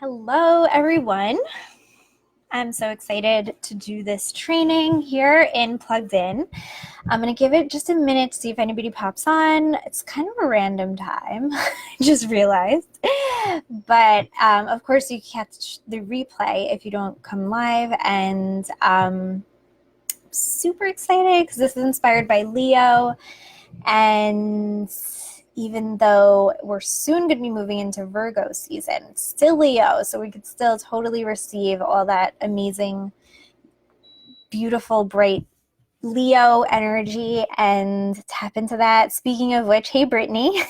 Hello, everyone. I'm so excited to do this training here in Plugged In. I'm going to give it just a minute to see if anybody pops on. It's kind of a random time, I just realized. But of course, you catch the replay if you don't come live. And super excited because this is inspired by Leo. And even though we're soon going to be moving into Virgo season, it's still Leo, so we could still totally receive all that amazing, beautiful, bright Leo energy and tap into that. Speaking of which, hey, Brittany.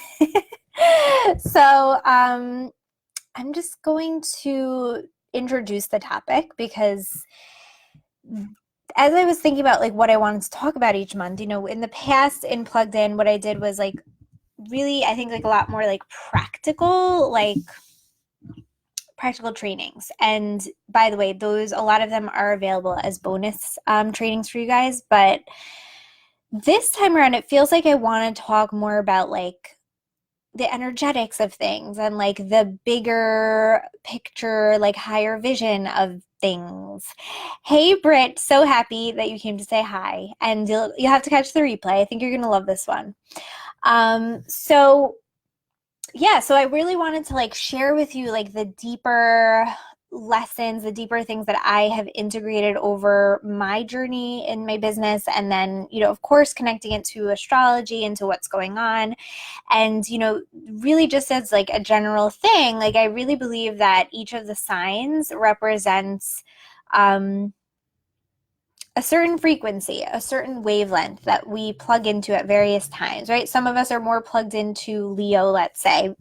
So I'm just going to introduce the topic because as I was thinking about like what I wanted to talk about each month, in the past in Plugged In, what I did was like really, I think like a lot more like practical trainings. And by the way, a lot of them are available as bonus trainings for you guys. But this time around, it feels like I want to talk more about like the energetics of things and like the bigger picture, like higher vision of things. Hey, Britt, so happy that you came to say hi. And you'll have to catch the replay. I think you're going to love this one. So I really wanted to like share with you like the deeper lessons, the deeper things that I have integrated over my journey in my business. And then, of course, connecting it to astrology and to what's going on. And, really just as like a general thing, like I really believe that each of the signs represents, a certain frequency, a certain wavelength that we plug into at various times, right? Some of us are more plugged into Leo, let's say,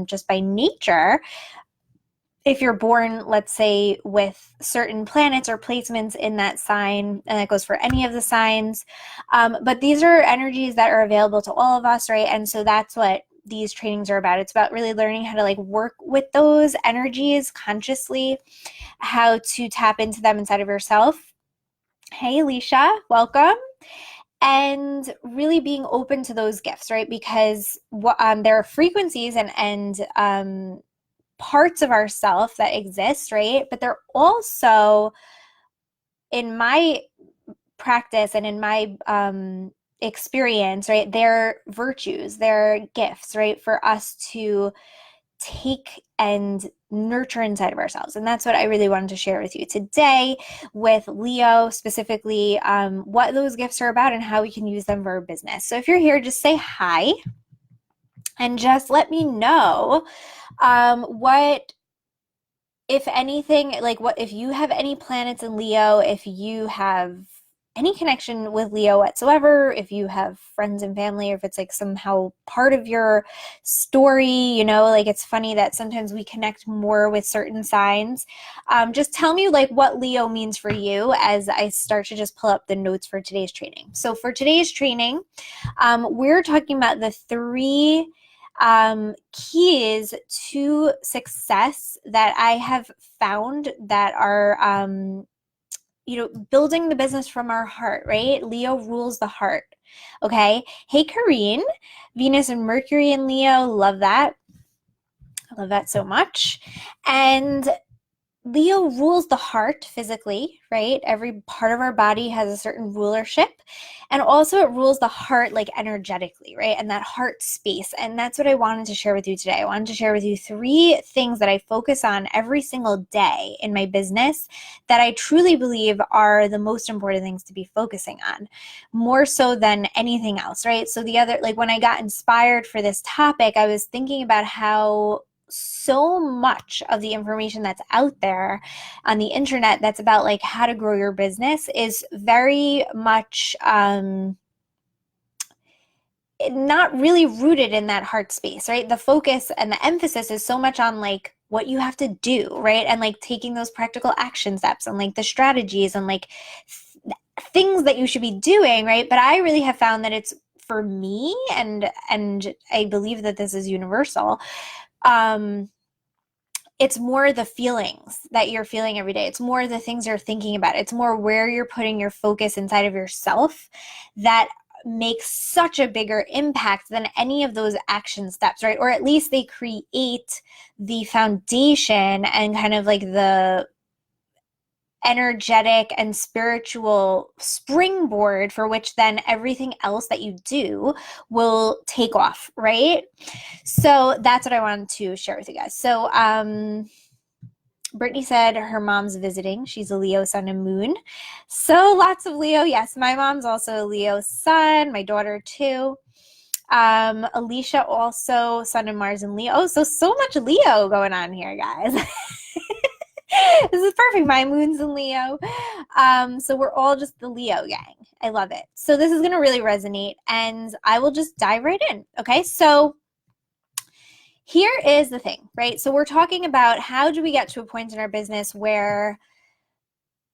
just by nature. If you're born, let's say, with certain planets or placements in that sign, and that goes for any of the signs. But these are energies that are available to all of us, right? And so that's what these trainings are about. It's about really learning how to like work with those energies consciously, how to tap into them inside of yourself. Hey, Alicia, welcome. And really being open to those gifts, right? Because there are frequencies and parts of ourself that exist, right? But they're also, in my practice and in my experience, right? They're virtues, they're gifts, right? For us to take and nurture inside of ourselves. And that's what I really wanted to share with you today with Leo, specifically what those gifts are about and how we can use them for our business. So if you're here, just say hi and just let me know what, if anything, like what, if you have any planets in Leo, if you have any connection with Leo whatsoever, if you have friends and family, or if it's like somehow part of your story, like it's funny that sometimes we connect more with certain signs. Just tell me like what Leo means for you as I start to just pull up the notes for today's training. So for today's training, we're talking about the three keys to success that I have found that are building the business from our heart, right? Leo rules the heart. Okay. Hey, Kareen, Venus and Mercury in Leo. Love that. I love that so much. And Leo rules the heart physically, right? Every part of our body has a certain rulership. And also it rules the heart like energetically, right? And that heart space. And that's what I wanted to share with you today. I wanted to share with you three things that I focus on every single day in my business that I truly believe are the most important things to be focusing on, more so than anything else, right? So like when I got inspired for this topic, I was thinking about how so much of the information that's out there on the internet that's about like how to grow your business is very much not really rooted in that heart space, right? The focus and the emphasis is so much on like what you have to do, right? And like taking those practical action steps and like the strategies and like things that you should be doing, right? But I really have found that it's, for me, and I believe that this is universal, it's more the feelings that you're feeling every day. It's more the things you're thinking about. It's more where you're putting your focus inside of yourself that make such a bigger impact than any of those action steps, right? Or at least they create the foundation and kind of like the energetic and spiritual springboard for which then everything else that you do will take off, right? So that's what I wanted to share with you guys. So Brittany said her mom's visiting. She's a Leo sun and moon. So lots of Leo. Yes, my mom's also a Leo sun, my daughter too. Alicia also sun and Mars and Leo. Oh, so much Leo going on here, guys. This is perfect. My moon's in Leo. So we're all just the Leo gang. I love it. So this is going to really resonate, and I will just dive right in. Okay, so here is the thing, right? So we're talking about how do we get to a point in our business where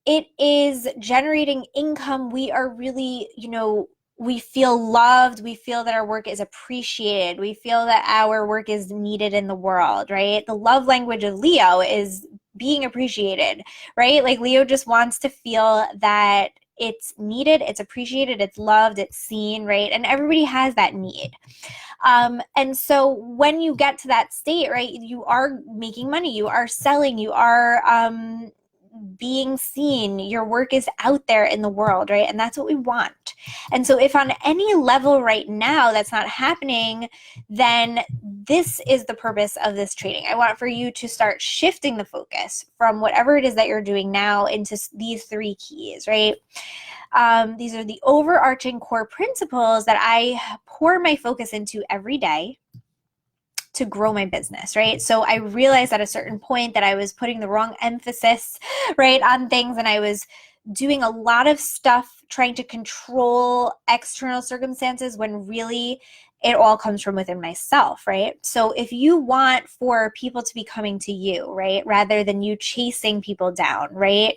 it is generating income. We are really, we feel loved. We feel that our work is appreciated. We feel that our work is needed in the world, right? The love language of Leo is being appreciated, right? Like Leo just wants to feel that it's needed, it's appreciated, it's loved, it's seen, right? And everybody has that need. And so when you get to that state, right, you are making money, you are selling, you are being seen, your work is out there in the world, right? And that's what we want. And so if on any level right now that's not happening, then this is the purpose of this training. I want for you to start shifting the focus from whatever it is that you're doing now into these 3 keys, right? These are the overarching core principles that I pour my focus into every day to grow my business, right? So I realized at a certain point that I was putting the wrong emphasis, right, on things, and I was doing a lot of stuff trying to control external circumstances when really it all comes from within myself, right? So if you want for people to be coming to you, right, rather than you chasing people down, right?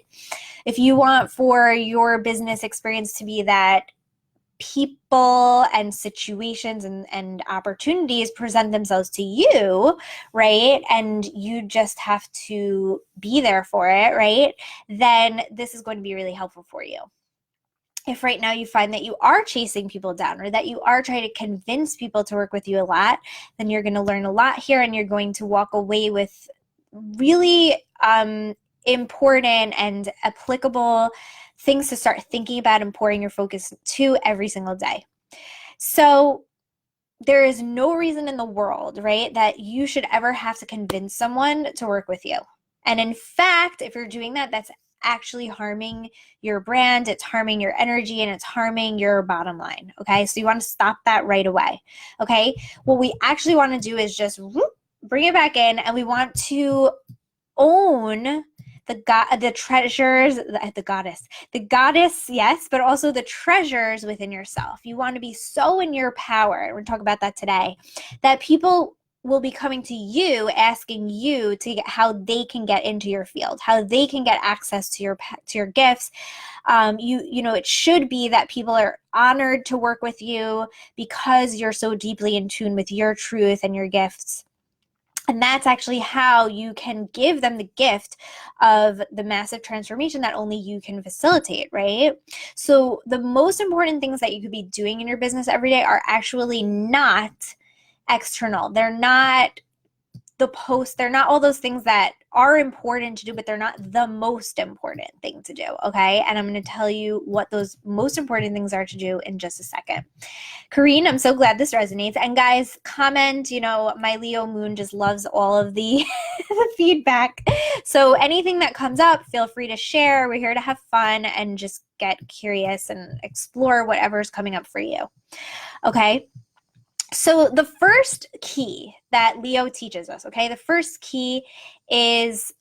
If you want for your business experience to be that people and situations and opportunities present themselves to you, right? And you just have to be there for it, right? Then this is going to be really helpful for you. If right now you find that you are chasing people down or that you are trying to convince people to work with you a lot, then you're going to learn a lot here, and you're going to walk away with really important and applicable things to start thinking about and pouring your focus to every single day. So there is no reason in the world, right, that you should ever have to convince someone to work with you. And in fact, if you're doing that, that's actually harming your brand, it's harming your energy, and it's harming your bottom line. Okay, so you want to stop that right away. Okay, what we actually want to do is just bring it back in, and we want to own the treasures, the goddess, yes, but also the treasures within yourself. You want to be so in your power, and we're going to talk about that today, that people will be coming to you, asking you to get how they can get into your field, how they can get access to your gifts. It should be that people are honored to work with you because you're so deeply in tune with your truth and your gifts. And that's actually how you can give them the gift of the massive transformation that only you can facilitate, right? So the most important things that you could be doing in your business every day are actually not external. They're not the post, they're not all those things that are important to do, but they're not the most important thing to do, okay? And I'm going to tell you what those most important things are to do in just a second. Kareen, I'm so glad this resonates. And guys, comment, my Leo moon just loves all of the feedback. So anything that comes up, feel free to share. We're here to have fun and just get curious and explore whatever's coming up for you, okay? So the first key that Leo teaches us, okay, the first key is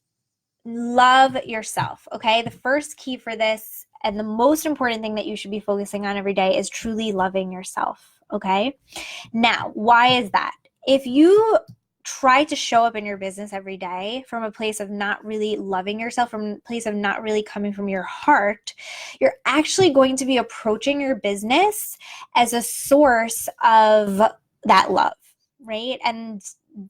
love yourself, okay? The first key for this and the most important thing that you should be focusing on every day is truly loving yourself, okay? Now, why is that? If you try to show up in your business every day from a place of not really loving yourself, from a place of not really coming from your heart, you're actually going to be approaching your business as a source of that love, right? And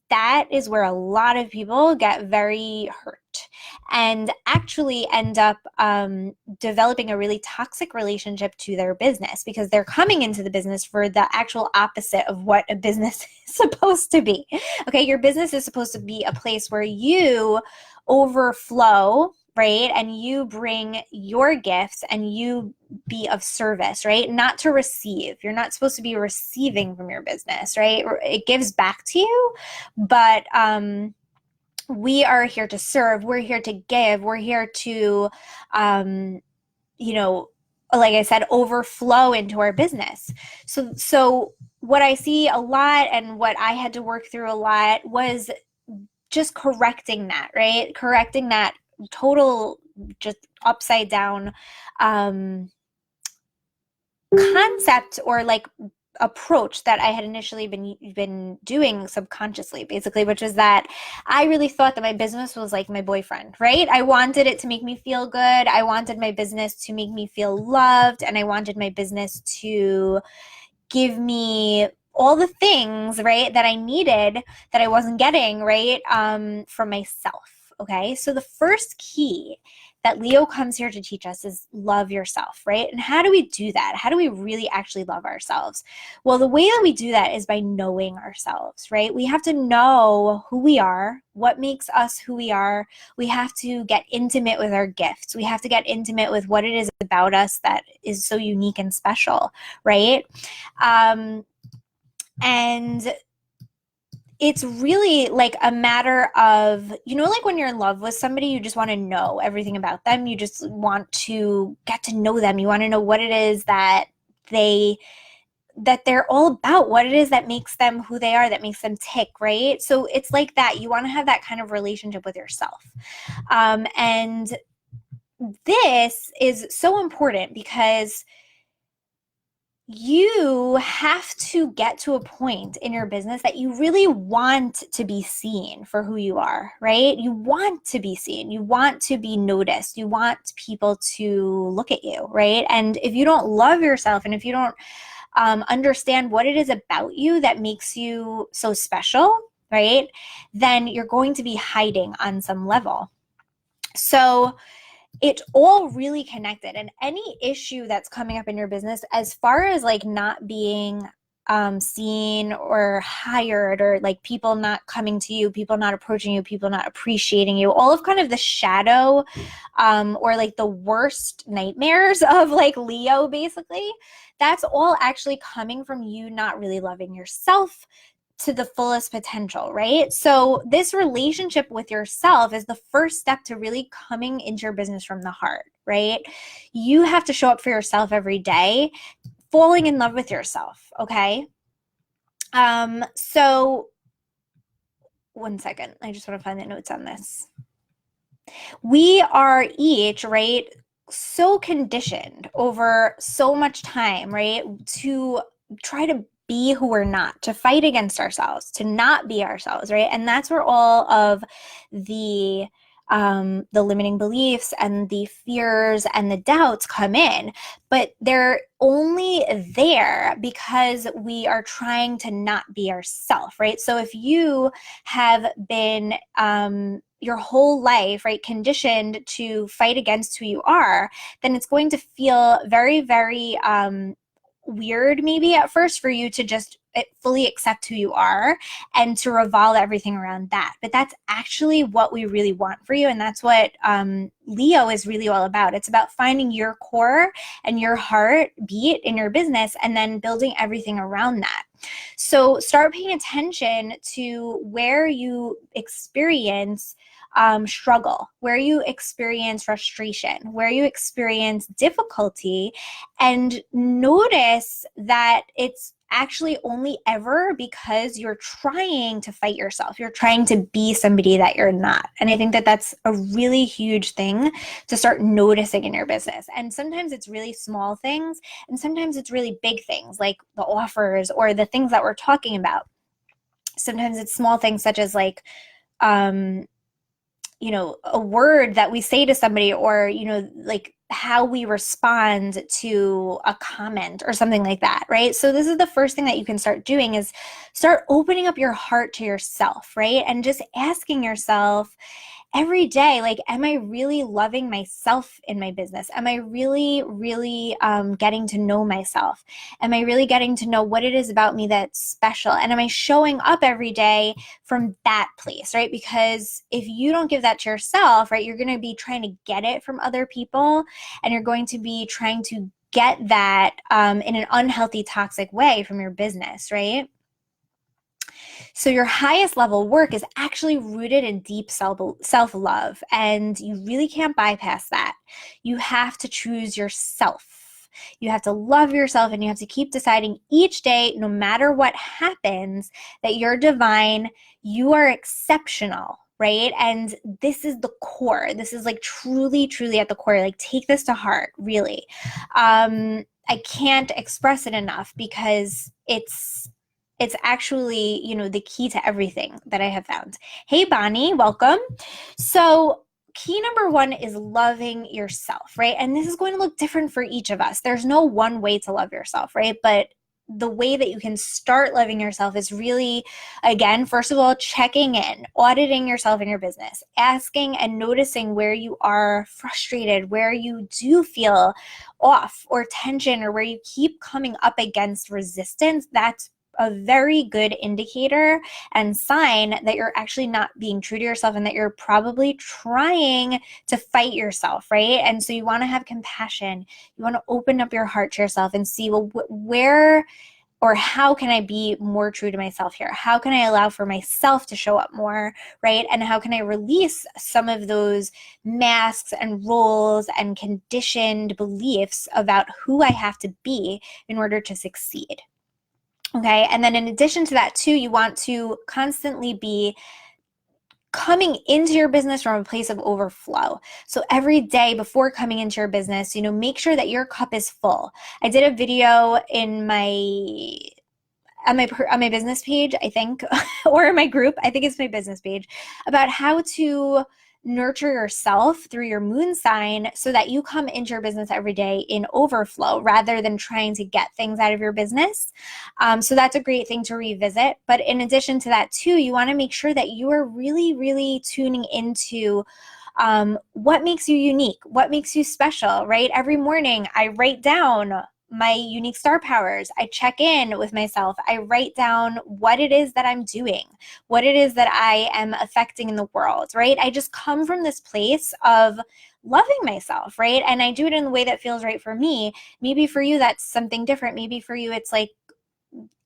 that is where a lot of people get very hurt. and actually end up developing a really toxic relationship to their business, because they're coming into the business for the actual opposite of what a business is supposed to be. Okay, your business is supposed to be a place where you overflow, right? And you bring your gifts and you be of service, right? Not to receive. You're not supposed to be receiving from your business, right? It gives back to you, but we are here to serve. We're here to give. We're here to, you know, like I said, overflow into our business. So what I see a lot and what I had to work through a lot was just correcting that, right? Correcting that total just upside down concept, or like approach that I had initially been doing subconsciously, basically, which was that I really thought that my business was like my boyfriend, right? I wanted it to make me feel good. I wanted my business to make me feel loved, and I wanted my business to give me all the things, right, that I needed that I wasn't getting, right, from myself. Okay, so the first key that Leo comes here to teach us is love yourself, right? And how do we do that? How do we really actually love ourselves? Well, the way that we do that is by knowing ourselves, right? We have to know who we are, what makes us who we are. We have to get intimate with our gifts. We have to get intimate with what it is about us that is so unique and special, right? And it's really like a matter of, like when you're in love with somebody, you just want to know everything about them. You just want to get to know them. You want to know what it is that they're all about, what it is that makes them who they are, that makes them tick, right? So it's like that. You want to have that kind of relationship with yourself. And this is so important because you have to get to a point in your business that you really want to be seen for who you are, right? You want to be seen. You want to be noticed. You want people to look at you, right? And if you don't love yourself, and if you don't understand what it is about you that makes you so special, right, then you're going to be hiding on some level. So it's all really connected, and any issue that's coming up in your business, as far as like not being seen or hired, or like people not coming to you, people not approaching you, people not appreciating you, all of kind of the shadow or like the worst nightmares of like Leo, basically, that's all actually coming from you not really loving yourself to the fullest potential, right? So this relationship with yourself is the first step to really coming into your business from the heart, right? You have to show up for yourself every day, falling in love with yourself, okay? So one second, I just want to find the notes on this. We are each, right, so conditioned over so much time, right, to try to be who we're not, to fight against ourselves, to not be ourselves, right? And that's where all of the limiting beliefs and the fears and the doubts come in. But they're only there because we are trying to not be ourselves, right? So if you have been your whole life, right, conditioned to fight against who you are, then it's going to feel very, very weird maybe at first for you to just fully accept who you are and to revolve everything around that. But that's actually what we really want for you, and that's what Leo is really all about. It's about finding your core and your heart beat in your business and then building everything around that. So start paying attention to where you experience struggle, where you experience frustration, where you experience difficulty, and notice that it's actually only ever because you're trying to fight yourself. You're trying to be somebody that you're not. And I think that that's a really huge thing to start noticing in your business. And sometimes it's really small things, and sometimes it's really big things like the offers or the things that we're talking about. Sometimes it's small things such as like, a word that we say to somebody, or, like how we respond to a comment or something like that, right? So this is the first thing that you can start doing, is start opening up your heart to yourself, right? And just asking yourself, every day, like, am I really loving myself in my business? Am I really, really getting to know myself? Am I really getting to know what it is about me that's special? And am I showing up every day from that place, right? Because if you don't give that to yourself, right, you're going to be trying to get it from other people, and you're going to be trying to get that in an unhealthy, toxic way from your business, right? So your highest level work is actually rooted in deep self-love, and you really can't bypass that. You have to choose yourself. You have to love yourself, and you have to keep deciding each day, no matter what happens, that you're divine, you are exceptional, right? And this is the core. This is like truly, truly at the core. Like, take this to heart, really. I can't express it enough because it's actually, the key to everything that I have found. Hey, Bonnie, welcome. So key number one is loving yourself, right? And this is going to look different for each of us. There's no one way to love yourself, right? But the way that you can start loving yourself is really, again, first of all, checking in, auditing yourself in your business, asking and noticing where you are frustrated, where you do feel off or tension, or where you keep coming up against resistance. That's a very good indicator and sign that you're actually not being true to yourself, and that you're probably trying to fight yourself, right? And so you want to have compassion. You want to open up your heart to yourself and see, well, where or how can I be more true to myself here? How can I allow for myself to show up more, right? And how can I release some of those masks and roles and conditioned beliefs about who I have to be in order to succeed? Okay, and then in addition to that too, you want to constantly be coming into your business from a place of overflow. So every day before coming into your business, make sure that your cup is full. I did a video in on my business page, I think, or in my group, I think it's my business page, about how to nurture yourself through your moon sign so that you come into your business every day in overflow rather than trying to get things out of your business. So that's a great thing to revisit. But in addition to that too, you want to make sure that you are really, really tuning into what makes you unique, what makes you special, right? Every morning I write down my unique star powers. I check in with myself. I write down what it is that I'm doing, what it is that I am affecting in the world, right? I just come from this place of loving myself, right? And I do it in the way that feels right for me. Maybe for you, that's something different. Maybe for you, it's like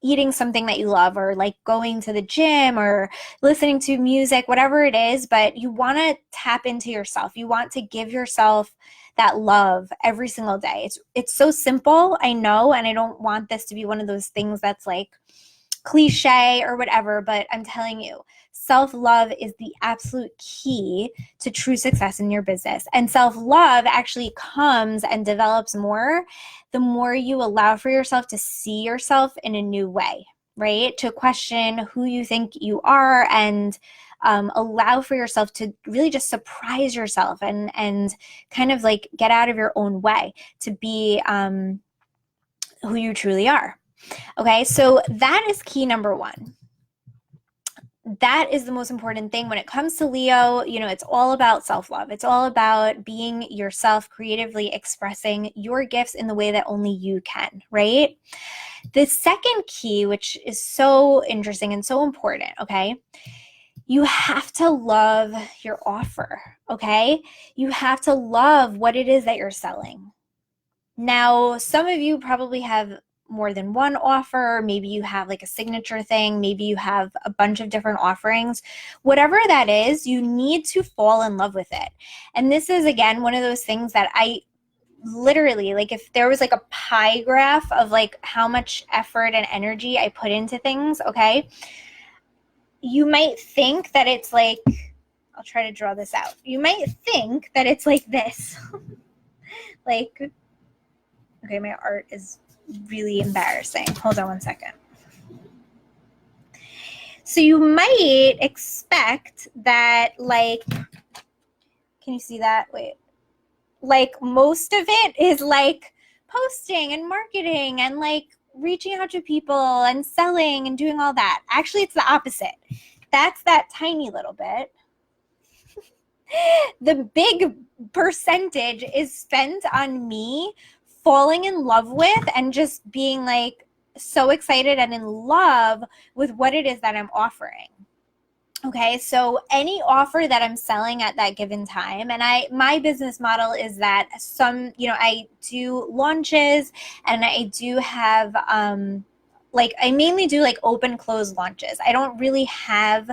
eating something that you love, or like going to the gym, or listening to music, whatever it is. But you want to tap into yourself. You want to give yourself that love every single day. It's so simple, I know, and I don't want this to be one of those things that's like cliche or whatever, but I'm telling you, self-love is the absolute key to true success in your business. And self-love actually comes and develops more the more you allow for yourself to see yourself in a new way, right? To question who you think you are, and allow for yourself to really just surprise yourself and kind of like get out of your own way to be who you truly are. Okay, so that is key number one. That is the most important thing when it comes to Leo. It's all about self-love. It's all about being yourself, creatively expressing your gifts in the way that only you can, right? The second key, which is so interesting and so important, okay? You have to love your offer, okay? You have to love what it is that you're selling. Now, some of you probably have more than one offer. Maybe you have like a signature thing. Maybe you have a bunch of different offerings. Whatever that is, you need to fall in love with it. And this is, again, one of those things that I literally, like, if there was like a pie graph of like how much effort and energy I put into things, okay, you might think that it's like, I'll try to draw this out. You might think that it's like this. Like, okay, my art is really embarrassing. Hold on one second. So you might expect that, like, can you see that? Wait. Like, most of it is like posting and marketing and like reaching out to people and selling and doing all that. Actually, it's the opposite. That's that tiny little bit. The big percentage is spent on me falling in love with and just being like so excited and in love with what it is that I'm offering. Okay, so any offer that I'm selling at that given time, and my business model is that I do launches and I do have like I mainly do like open close launches. I don't really have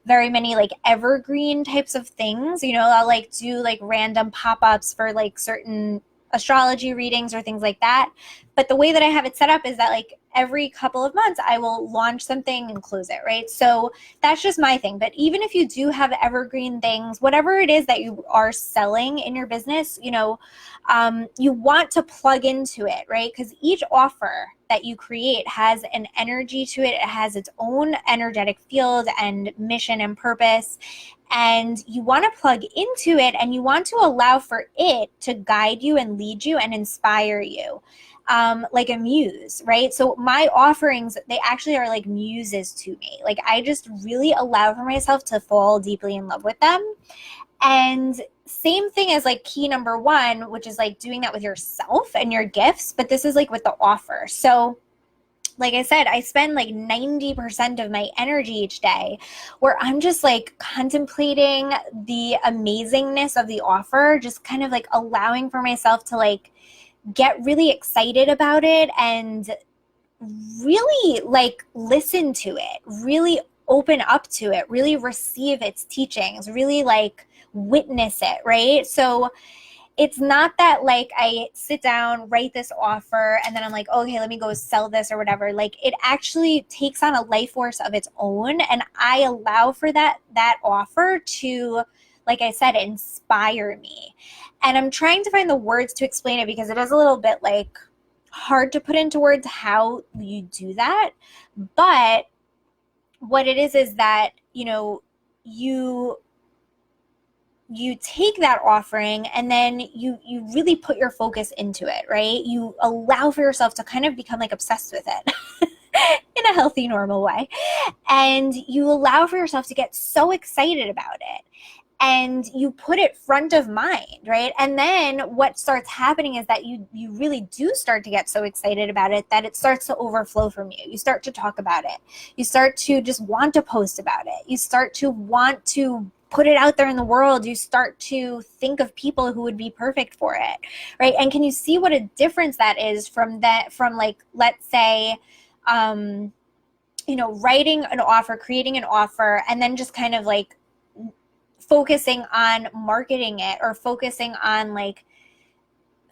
very many like evergreen types of things. I'll like do like random pop-ups for like certain astrology readings or things like that. But the way that I have it set up is that like every couple of months I will launch something and close it, right? So that's just my thing. But even if you do have evergreen things, whatever it is that you are selling in your business, you want to plug into it, right? Because each offer that you create has an energy to it. It has its own energetic field and mission and purpose. And you want to plug into it and you want to allow for it to guide you and lead you and inspire you. Like a muse, right? So my offerings, they actually are like muses to me. Like I just really allow for myself to fall deeply in love with them. And same thing as like key number one, which is like doing that with yourself and your gifts, but this is like with the offer. So like I said, I spend like 90% of my energy each day where I'm just like contemplating the amazingness of the offer, just kind of like allowing for myself to like get really excited about it and really like listen to it, really open up to it, really receive its teachings, really like witness it, right? So it's not that like I sit down, write this offer, and then I'm like, okay, let me go sell this or whatever. Like it actually takes on a life force of its own, and I allow for that offer to, like I said, inspire me. And I'm trying to find the words to explain it because it is a little bit like hard to put into words how you do that. But what it is that, you take that offering and then you really put your focus into it, right? You allow for yourself to kind of become like obsessed with it in a healthy, normal way. And you allow for yourself to get so excited about it. And you put it front of mind, right? And then what starts happening is that you really do start to get so excited about it that it starts to overflow from you. You start to talk about it. You start to just want to post about it. You start to want to put it out there in the world. You start to think of people who would be perfect for it, right? And can you see what a difference that is from like, let's say, writing an offer, creating an offer, and then just kind of like focusing on marketing it or focusing on like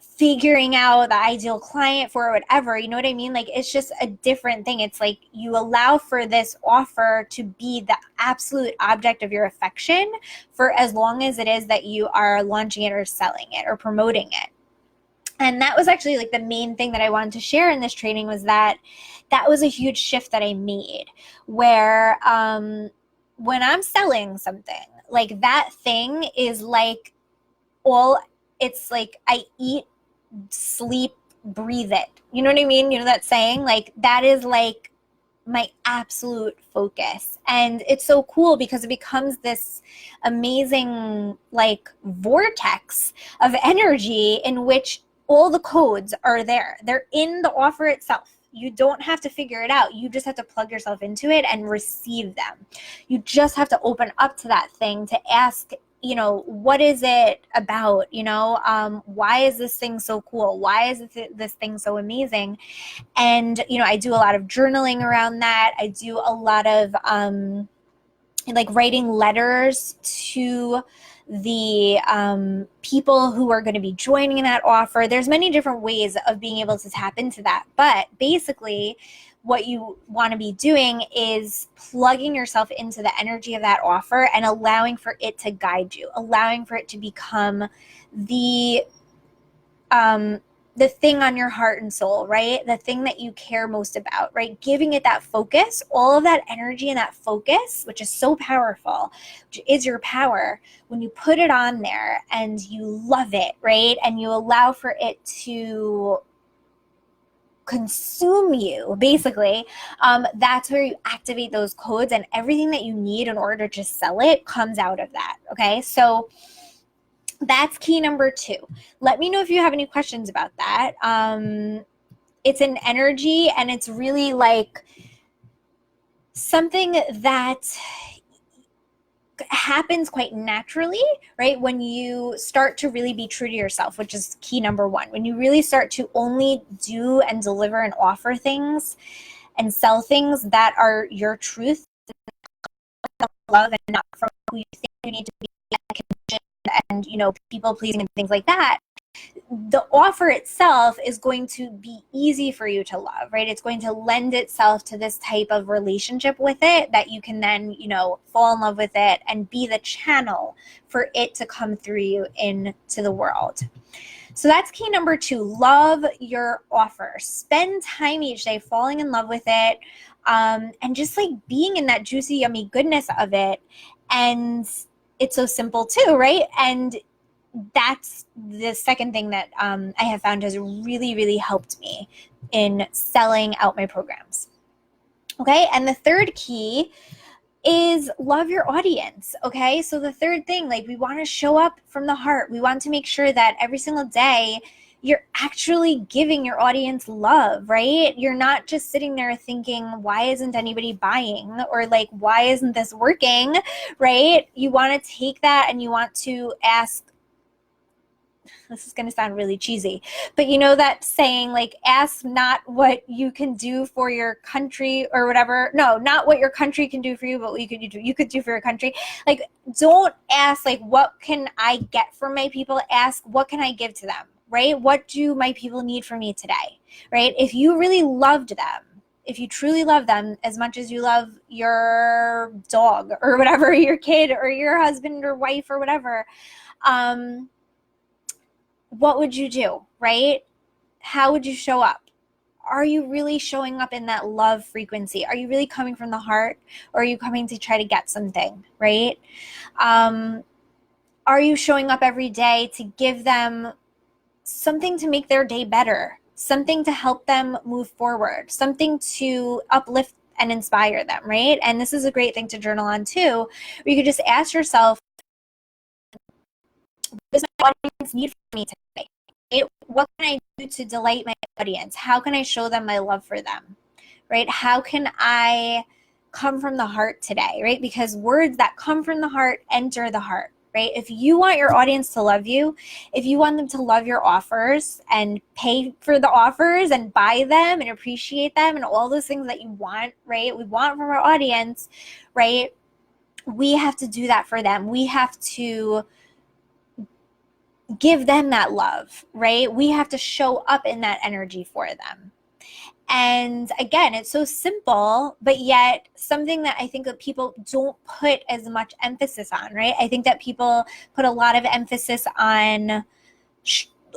figuring out the ideal client for whatever, you know what I mean? Like it's just a different thing. It's like you allow for this offer to be the absolute object of your affection for as long as it is that you are launching it or selling it or promoting it. And that was actually like the main thing that I wanted to share in this training, was that was a huge shift that I made where when I'm selling something, like that thing is like it's like I eat, sleep, breathe it. You know what I mean? You know that saying? Like that is like my absolute focus. And it's so cool because it becomes this amazing like vortex of energy in which all the codes are there. They're in the offer itself. You don't have to figure it out. You just have to plug yourself into it and receive them. You just have to open up to that thing to ask, what is it about? Why is this thing so cool? Why is this thing so amazing? And, I do a lot of journaling around that. I do a lot of like writing letters to the people who are going to be joining that offer. There's many different ways of being able to tap into that. But basically, what you want to be doing is plugging yourself into the energy of that offer and allowing for it to guide you, allowing for it to become the thing on your heart and soul, right? The thing that you care most about, right? Giving it that focus, all of that energy and that focus, which is so powerful, which is your power, when you put it on there and you love it, right? And you allow for it to consume you, basically, that's where you activate those codes, and everything that you need in order to sell it comes out of that. Okay, so that's key number 2. Let me know if you have any questions about that. It's an energy, and it's really like something that happens quite naturally, right? When you start to really be true to yourself, which is key number 1. When you really start to only do and deliver and offer things and sell things that are your truth, love, and not from who you think you need to be, and people pleasing and things like that, the offer itself is going to be easy for you to love, right? It's going to lend itself to this type of relationship with it that you can then, fall in love with it and be the channel for it to come through you into the world. So that's key number 2. Love your offer. Spend time each day falling in love with it, and just like being in that juicy, yummy goodness of it. And it's so simple too, right? And that's the second thing that I have found has really, really helped me in selling out my programs. Okay, and the third key is love your audience. Okay, so the third thing, like, we want to show up from the heart. We want to make sure that every single day you're actually giving your audience love, right? You're not just sitting there thinking, why isn't anybody buying? Or like, why isn't this working, right? You want to take that and you want to ask, this is going to sound really cheesy, but that saying, like, ask not what you can do for your country or whatever. No, not what your country can do for you, but what you could do for your country. Like, don't ask, like, what can I get from my people? Ask, what can I give to them, right? What do my people need from me today, right? If you really loved them, if you truly love them as much as you love your dog or whatever, your kid or your husband or wife or whatever, what would you do, right? How would you show up? Are you really showing up in that love frequency? Are you really coming from the heart, or are you coming to try to get something, right? Are you showing up every day to give them something to make their day better, something to help them move forward, something to uplift and inspire them, right? And this is a great thing to journal on too, where you could just ask yourself, what does my audience need from me today? What can I do to delight my audience? How can I show them my love for them, right? How can I come from the heart today, right? Because words that come from the heart enter the heart, right? If you want your audience to love you, if you want them to love your offers and pay for the offers and buy them and appreciate them and all those things that you want, right? We want from our audience, right? We have to do that for them. We have to give them that love, right? We have to show up in that energy for them. And again, it's so simple, but yet something that I think that people don't put as much emphasis on, right? I think that people put a lot of emphasis on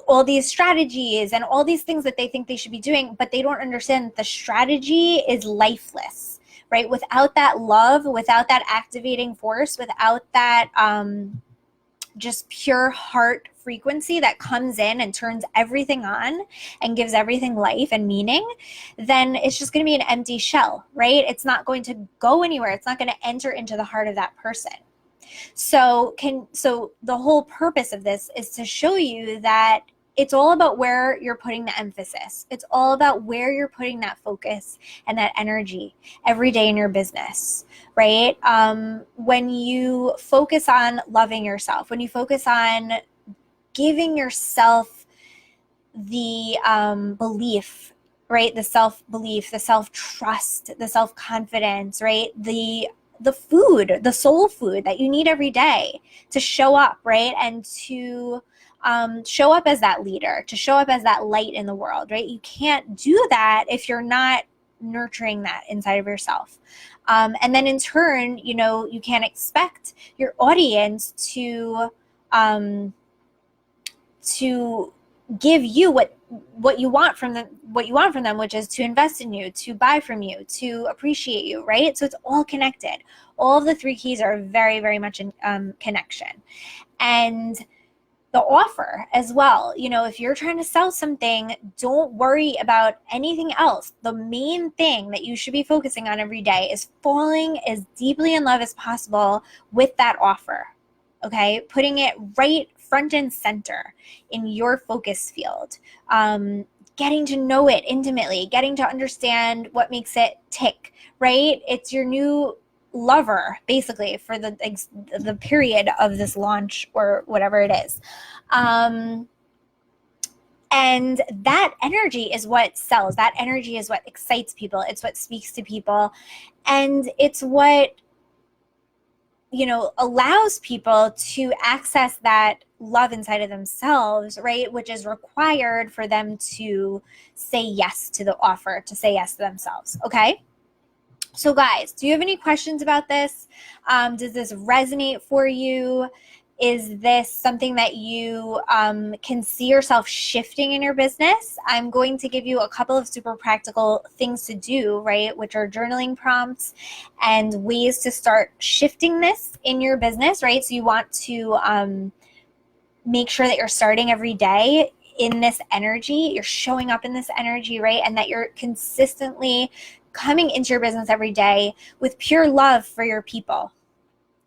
all these strategies and all these things that they think they should be doing, but they don't understand that the strategy is lifeless, right? Without that love, without that activating force, without that just pure heart frequency that comes in and turns everything on and gives everything life and meaning, then it's just going to be an empty shell, right? It's not going to go anywhere. It's not going to enter into the heart of that person. So the whole purpose of this is to show you that it's all about where you're putting the emphasis. It's all about where you're putting that focus and that energy every day in your business, right? When you focus on loving yourself, when you focus on giving yourself the belief, right? The self-belief, the self-trust, the self-confidence, right? The food, the soul food that you need every day to show up, right? And to show up as that leader, to show up as that light in the world, right? You can't do that if you're not nurturing that inside of yourself. And then in turn, you can't expect your audience to give you what you want from them, which is to invest in you, to buy from you, to appreciate you, right? So it's all connected. All of the 3 keys are very, very much in connection. And the offer as well. You know, if you're trying to sell something, don't worry about anything else. The main thing that you should be focusing on every day is falling as deeply in love as possible with that offer. Okay, putting it right front and center in your focus field. Getting to know it intimately, getting to understand what makes it tick, right? It's your new lover, basically, for the period of this launch or whatever it is. And that energy is what sells. That energy is what excites people. It's what speaks to people. And it's what, you know, allows people to access that love inside of themselves, right? Which is required for them to say yes to the offer, to say yes to themselves. Okay. So guys, do you have any questions about this? Does this resonate for you? Is this something that you can see yourself shifting in your business? I'm going to give you a couple of super practical things to do, right? Which are journaling prompts and ways to start shifting this in your business, right? So you want to make sure that you're starting every day in this energy, you're showing up in this energy, right? And that you're consistently coming into your business every day with pure love for your people,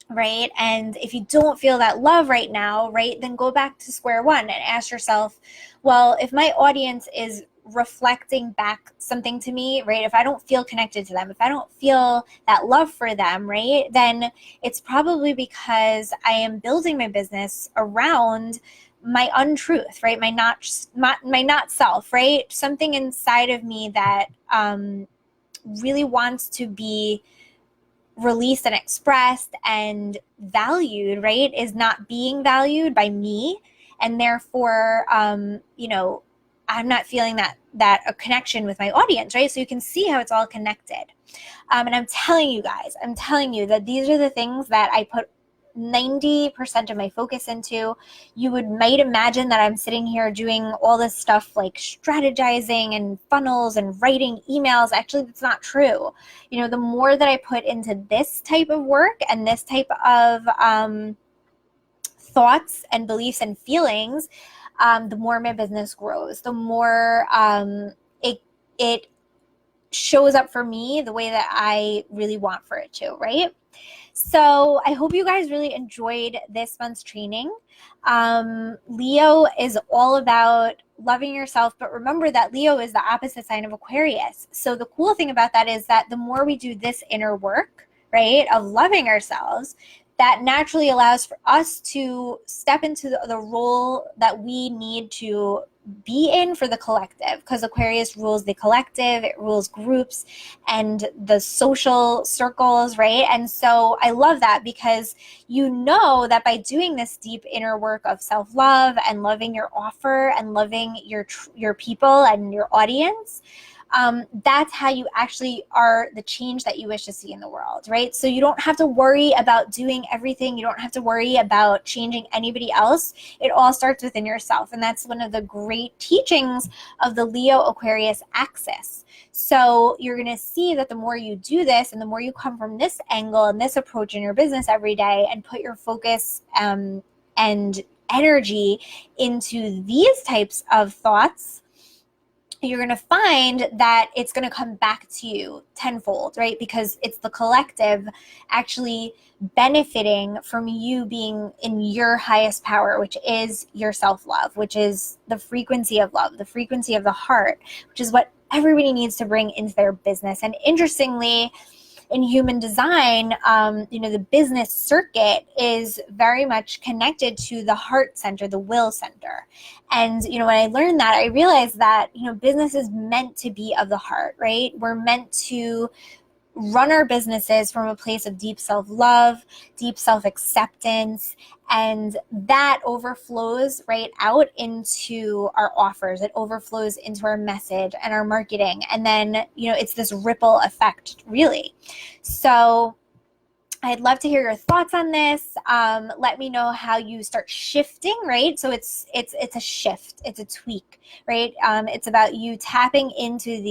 right? And if you don't feel that love right now, right, then go back to square one and ask yourself, well, if my audience is reflecting back something to me, right, if I don't feel connected to them, if I don't feel that love for them, right, then it's probably because I am building my business around my untruth, right, my not self, right, something inside of me that really wants to be released and expressed and valued, right, is not being valued by me. And therefore, you know, I'm not feeling that a connection with my audience, right? So you can see how it's all connected. And I'm telling you guys, that these are the things that I put 90% of my focus into. You might imagine that I'm sitting here doing all this stuff like strategizing and funnels and writing emails. Actually, that's not true. You know, the more that I put into this type of work and this type of thoughts and beliefs and feelings, the more my business grows, the more it shows up for me the way that I really want for it to, right? So I hope you guys really enjoyed this month's training. Leo is all about loving yourself, but remember that Leo is the opposite sign of Aquarius. So the cool thing about that is that the more we do this inner work, right, of loving ourselves, that naturally allows for us to step into the role that we need to be in for the collective, because Aquarius rules the collective, it rules groups and the social circles, right? And so I love that, because you know that by doing this deep inner work of self-love and loving your offer and loving your people and your audience, that's how you actually are the change that you wish to see in the world, right? So you don't have to worry about doing everything. You don't have to worry about changing anybody else. It all starts within yourself. And that's one of the great teachings of the Leo Aquarius axis. So you're going to see that the more you do this and the more you come from this angle and this approach in your business every day and put your focus and energy into these types of thoughts, you're going to find that it's going to come back to you tenfold, right? Because it's the collective actually benefiting from you being in your highest power, which is your self-love, which is the frequency of love, the frequency of the heart, which is what everybody needs to bring into their business. And interestingly, in human design, the business circuit is very much connected to the heart center, the will center. And, when I learned that, I realized that, business is meant to be of the heart, right? We're meant to run our businesses from a place of deep self-love, deep self-acceptance, and that overflows right out into our offers. It overflows into our message and our marketing. And then, it's this ripple effect, really. So I'd love to hear your thoughts on this. Let me know how you start shifting, right? So it's a shift, it's a tweak, right? It's about you tapping into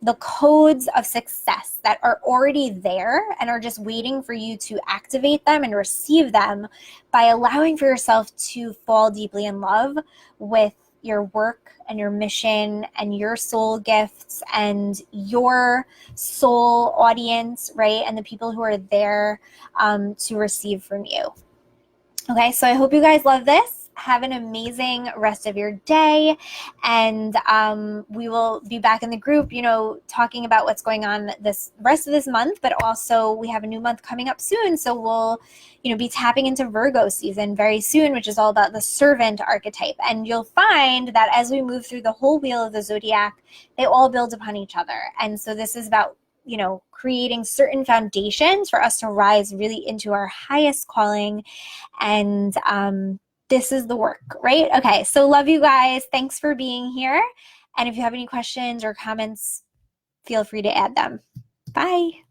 the codes of success that are already there and are just waiting for you to activate them and receive them by allowing for yourself to fall deeply in love with your work and your mission and your soul gifts and your soul audience, right? And the people who are there to receive from you. Okay, so I hope you guys love this. Have an amazing rest of your day, and we will be back in the group, talking about what's going on this rest of this month, but also we have a new month coming up soon, so we'll be tapping into Virgo season very soon, which is all about the servant archetype. And you'll find that as we move through the whole wheel of the zodiac, they all build upon each other. And so this is about creating certain foundations for us to rise really into our highest calling. And this is the work, right? Okay, so love you guys. Thanks for being here. And if you have any questions or comments, feel free to add them. Bye.